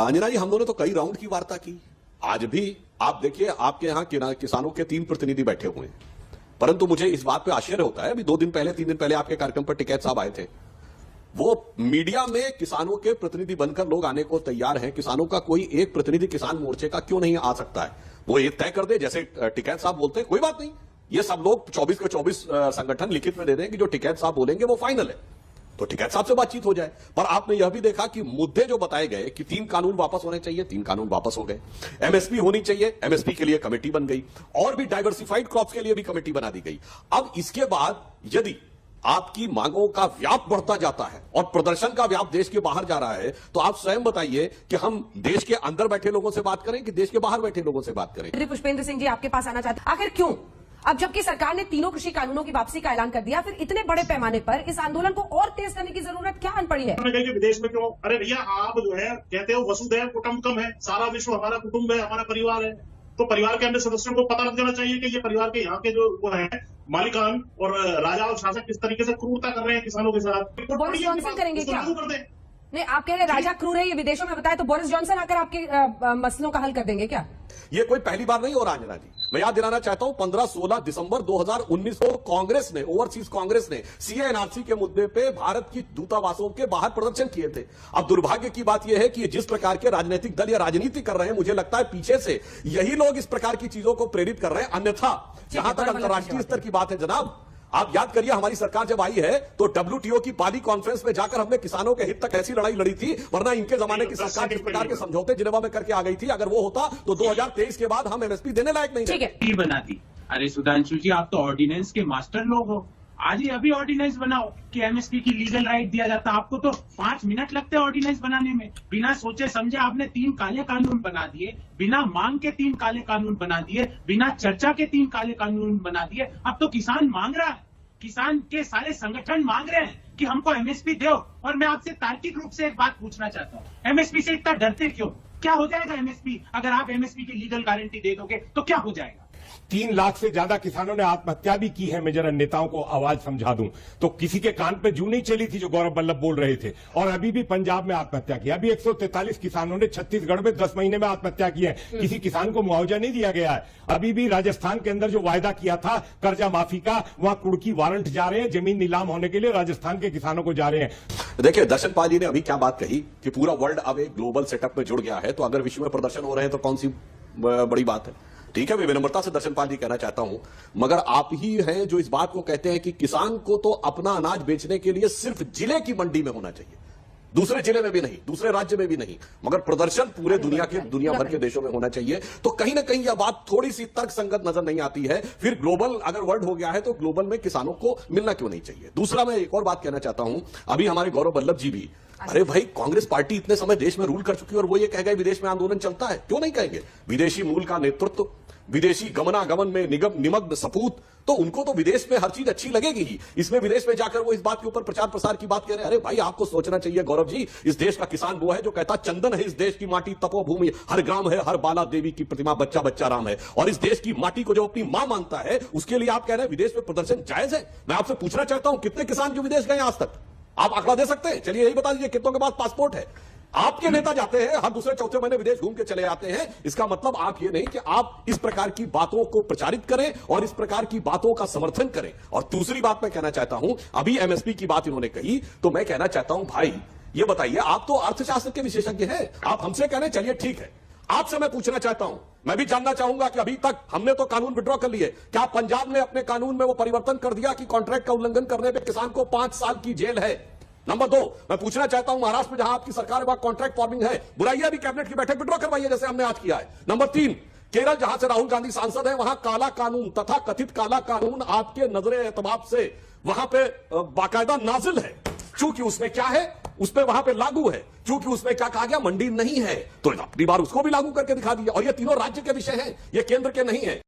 अंजना जी, हम दोनों तो कई राउंड की वार्ता की। आज भी आप देखिए, आपके यहां किसानों के 3 प्रतिनिधि बैठे हुए हैं, परंतु मुझे इस बात पे आश्चर्य होता है, अभी 2 दिन पहले 3 दिन पहले आपके कार्यक्रम पर टिकैत साहब आए थे। वो मीडिया में किसानों के प्रतिनिधि बनकर लोग आने को तैयार हैं। किसानों का कोई एक प्रतिनिधि किसान मोर्चे का क्यों नहीं आ सकता है? वो ये तय कर दे, जैसे टिकैत साहब बोलते हैं, कोई बात नहीं, ये सब लोग 24 के 24 संगठन लिखित में दे दें कि जो टिकैत साहब बोलेंगे वो फाइनल है, तो टिकैत साहब से बातचीत हो जाए। पर आपने यह भी देखा कि मुद्दे जो बताए गए कि 3 कानून वापस होने चाहिए, 3 कानून वापस हो गए। एमएसपी होनी चाहिए, एमएसपी के लिए कमेटी बन गई, और भी डाइवर्सिफाइड क्रॉप्स के लिए भी कमेटी बना दी गई। अब इसके बाद यदि आपकी मांगों का व्याप बढ़ता जाता है और प्रदर्शन का व्याप देश के बाहर जा रहा है, तो आप स्वयं बताइए कि हम देश के अंदर बैठे लोगों से बात करें कि देश के बाहर बैठे लोगों से बात करें। पुष्पेंद्र सिंह जी, आपके पास आना चाहते हैं, आखिर क्यों? अब जबकि सरकार ने तीनों कृषि कानूनों की वापसी का ऐलान कर दिया, फिर इतने बड़े पैमाने पर इस आंदोलन को और तेज करने की जरूरत क्या अन पड़ी है? विदेश में क्यों? अरे भैया, आप जो है कहते हो वसुधैव कुटुंबकम है, सारा विश्व हमारा कुटुंब है, हमारा परिवार है, तो परिवार के अन्य सदस्यों को पता लग जाना चाहिए कि ये परिवार के यहाँ के जो वो है मालिकान और राजा और शासक किस तरीके से क्रूरता कर रहे हैं किसानों के साथ। बोरिस जॉनसन करेंगे क्या? कर दें। नहीं, आप कह रहे हैं राजा क्रूर है, ये विदेशों में बताया, तो बोरिस जॉनसन आकर आपके मसलों का हल कर देंगे क्या? ये कोई पहली बार नहीं हो रहा अंजना जी। मैं याद दिलाना चाहता हूं, 15-16 दिसंबर 2019 को कांग्रेस ने, ओवरसीज कांग्रेस ने सीए एनआरसी के मुद्दे पे भारत की दूतावासों के बाहर प्रदर्शन किए थे। अब दुर्भाग्य की बात यह है कि जिस प्रकार के राजनीतिक दल या राजनीति कर रहे हैं, मुझे लगता है पीछे से यही लोग इस प्रकार की चीजों को प्रेरित कर रहे हैं। अन्यथा जहां तक अंतर्राष्ट्रीय स्तर की बात है जनाब, आप याद करिए, हमारी सरकार जब आई है तो WTO की बाली कॉन्फ्रेंस में जाकर हमने किसानों के हित तक ऐसी लड़ाई लड़ी थी, वरना इनके जमाने की सरकार जिस प्रकार के समझौते जिनेवा में करके आ गई थी, अगर वो होता तो 2023 के बाद हम एमएसपी देने लायक नहीं थे। बना दी। अरे सुधांशु जी, आप तो ऑर्डिनेंस के मास्टर लोग हो, आज ही अभी ऑर्डिनेंस बनाओ कि एमएसपी की लीगल राइट दिया जाता। आपको तो 5 मिनट लगते हैं ऑर्डिनेंस बनाने में। बिना सोचे समझे आपने 3 काले कानून बना दिए, बिना मांग के 3 काले कानून बना दिए, बिना चर्चा के 3 काले कानून बना दिए। अब तो किसान मांग रहा है, किसान के सारे संगठन मांग रहे हैं कि हमको एमएसपी दो। और मैं आपसे तार्किक रूप से एक बात पूछना चाहता हूँ, एमएसपी से इतना डरते क्यों? क्या हो जाएगा एमएसपी? अगर आप एमएसपी की लीगल गारंटी दे दोगे तो क्या हो जाएगा? 3 लाख से ज्यादा किसानों ने आत्महत्या भी की है। मैं जरा नेताओं को आवाज समझा दूं तो किसी के कान पे जू नहीं चली थी जो गौरव वल्लभ बोल रहे थे। और अभी भी पंजाब में आत्महत्या की, अभी 143 किसानों ने छत्तीसगढ़ में 10 महीने में आत्महत्या की है। किसी किसान को मुआवजा नहीं दिया गया है। अभी भी राजस्थान के अंदर जो वायदा किया था कर्जा माफी का, वहां कुर्की वारंट जा रहे हैं, जमीन नीलाम होने के लिए राजस्थान के किसानों को जा रहे हैं। देखिए, दर्शन पाल जी ने अभी क्या बात कही कि पूरा वर्ल्ड अब एक ग्लोबल सेटअप में जुड़ गया है, तो अगर विश्व में प्रदर्शन हो रहे हैं तो कौन सी बड़ी बात है? ठीक है, मैं विनम्रता से दर्शन पाल जी कहना चाहता हूं, मगर आप ही हैं जो इस बात को कहते हैं कि किसान को तो अपना अनाज बेचने के लिए सिर्फ जिले की मंडी में होना चाहिए, दूसरे जिले में भी नहीं, दूसरे राज्य में भी नहीं, मगर प्रदर्शन पूरे दुनिया भर के देशों में होना चाहिए। तो कहीं ना कहीं यह बात थोड़ी सी तर्कसंगत नजर नहीं आती है। फिर ग्लोबल अगर वर्ल्ड हो गया है तो ग्लोबल में किसानों को मिलना क्यों नहीं चाहिए? दूसरा, मैं एक और बात कहना चाहता हूं, अभी हमारे गौरव वल्लभ जी भी, अरे भाई, कांग्रेस पार्टी इतने समय देश में रूल कर चुकी है और वो ये कह गए विदेश में आंदोलन चलता है, क्यों नहीं कहेंगे? विदेशी मूल का नेतृत्व, विदेशी गमनागमन में निमग्न सपूत, तो उनको तो विदेश में हर चीज अच्छी लगेगी ही। इसमें विदेश में जाकर वो इस बात के ऊपर प्रचार प्रसार की बात कह रहे हैं। अरे भाई, आपको सोचना चाहिए गौरव जी, इस देश का किसान वो है जो कहता चंदन है इस देश की माटी, तपोभूमि, हर ग्राम है, हर बाला देवी की प्रतिमा, बच्चा बच्चा राम है। और इस देश की माटी को जो अपनी मां मानता है, उसके लिए आप कह रहे हैं विदेश में प्रदर्शन जायज है? मैं आपसे पूछना चाहता हूं, कितने किसान जो विदेश गए आज तक? आप आंकड़ा दे सकते हैं? चलिए यही बता दीजिए, कितनों के पास पासपोर्ट है? आपके नेता जाते हैं हर दूसरे चौथे महीने विदेश घूम के चले आते हैं। इसका मतलब आप ये नहीं कि आप इस प्रकार की बातों को प्रचारित करें और इस प्रकार की बातों का समर्थन करें। और दूसरी बात मैं कहना चाहता हूं, अभी एमएसपी की बात इन्होंने कही, तो मैं कहना चाहता हूं भाई, ये बताइए, आप तो अर्थशास्त्र के विशेषज्ञ हैं, आप हमसे कह रहे हैं चलिए ठीक है, आपसे मैं पूछना चाहता हूं, मैं भी जानना चाहूंगा कि अभी तक हमने तो कानून विड्रॉ कर लिए, क्या पंजाब ने अपने कानून में वो परिवर्तन कर दिया कि कॉन्ट्रैक्ट का उल्लंघन करने पर किसान को 5 साल की जेल है? नंबर 2, मैं पूछना चाहता हूं, महाराष्ट्र में जहां आपकी सरकार वहां कॉन्ट्रैक्ट फार्मिंग है, बुलाइए भी कैबिनेट की बैठक विड्रॉ करवाइए जैसे हमने आज किया है। नंबर 3, केरल जहां से राहुल गांधी सांसद है, वहां काला कानून, तथा कथित काला कानून आपके नजरे एतबाब से वहां पे बाकायदा नाजिल है। चूंकि उसमें क्या है, उस पर वहां पे लागू है। चूंकि उसमें क्या कहा गया, मंडी नहीं है, तो अपनी बार उसको भी लागू करके दिखा दिया। और ये तीनों राज्य के विषय हैं, ये केंद्र के नहीं है।